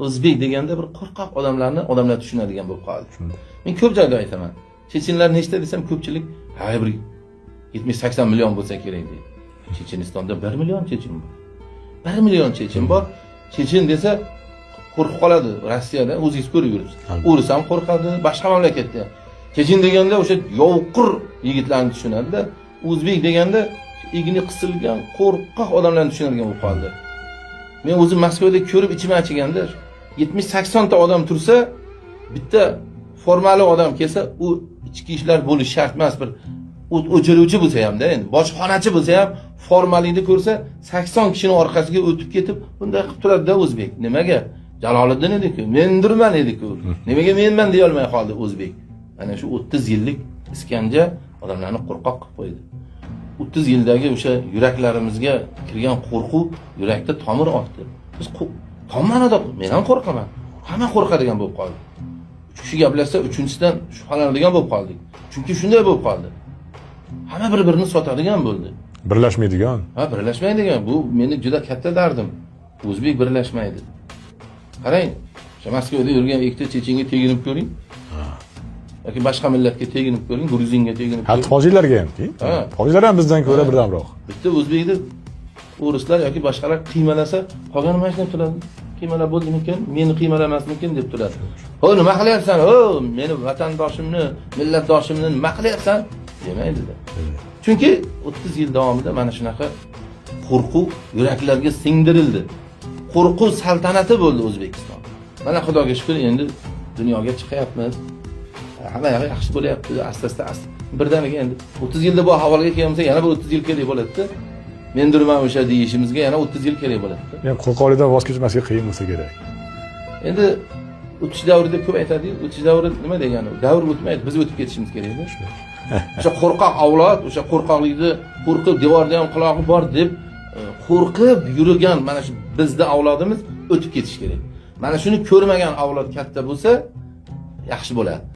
O'zbek deganda bir qo'rqoq odamlar tushunadigan bo'lib qoldi. Men ko'p joyda aytaman. Chechenlar nechta desam ko'pchilik ha bir 70-80 million bo'lsa kerak deydi. Chechenistonda 1 million chechen bor. 1 million chechen bor. Chechen desa qo'rqib qoladi Rossiyada, o'zingiz ko'rib yuribsiz. O'ris ham qo'rqadi, boshqa mamlakatda. Chechen deganda o'sha yovqir yigitlarni tushunadi-da, o'zbek deganda igni qisilgan qo'rqoq odamlarni tushunadigan bo'lib qoldi. Men o'zim Moskvada ko'rib ichim achiganda 70-80 ta odam tursa, bitta formali odam kelsa, u ichki ishlar bo'lish shart emas, bir o'chiruvchi bo'lsa ham-da, endi bojxonachi bo'lsa ham formalikni ko'rsa 80 kishining orqasiga o'tib ketib, bunday qilib turadi-da o'zbek. Nimaga? Jaloliddin edi-ku, mendirman edi-ku. Nimaga menman deya olmay qoldi o'zbek? Mana shu 30 yillik iskanja odamlarni qo'rqoq qilib qo'ydi. 30 yildagi o'sha yuraklarimizga kirgan qo'rquv yurakda tomir otdi. Biz tommanada men ham qo'rqaman. Hamma qo'rqadigan bo'lib qoldi. 3 kishi gaplashsa, uchinchisidan shubhalanadigan bo'lib qoldik. Chunki shunday bo'lib qoldi. Hamma bir-birini sotadigan bo'ldi. Birlashmaydigan. Ha, birlashmaydigan. Bu meni juda katta dardim. O'zbek birlashmaydi. Qarang, o'sha Moskvada yurgan ikkita chechenga teginib ko'ring. Yoki boshqa millatga teginib ko'ring, gruzinga teginib ko'ring. Hatto tojiklarga ham. Tojiklar ham bizdan ko'ra birdamroq. Bitta o'zbekni o'rislar yoki boshqalar qiymalasa, qolgani mana shunday turadi. Qiymalab bo'ldimikin, meni qiymalamasmikin deb turadi. "Ho, nima qilyapsan? Ho, meni vatandoshimni, millatdoshimni nima qilyapsan?" demaydi-da. Chunki 30 yil davomida mana shunaqa qo'rquv yuraklarga singdirildi. Qo'rquv saltanati bo'ldi O'zbekiston. Mana Xudoga shukr, endi dunyoga chiqyapmiz. Hamma yoq yaxshi bo'lyapti, asta-asta. Birdaniga endi 30 yilda bu ahvolga kelmasa, yana bir 30 yil kerak bo'ladi-da. Mendirman o'sha deyishimizga yana 30 yil kerak bo'ladi-da. Men qo'rqoqlikdan voz kechmaslik qiyin bo'lsa kerak. Endi o'tish davri deb ko'p aytadi-yu, o'tish davri nima degani? Davr o'tmaydi, biz o'tib ketishimiz kerak-da. O'sha qo'rqoq avlod, o'sha qo'rqoqlikni qo'rqib devorda ham qulog'i bor deb qo'rqib yurgan mana shu bizda avlodimiz o'tib ketish kerak. Mana shuni ko'rmagan avlod katta bo'lsa, yaxshi bo'ladi.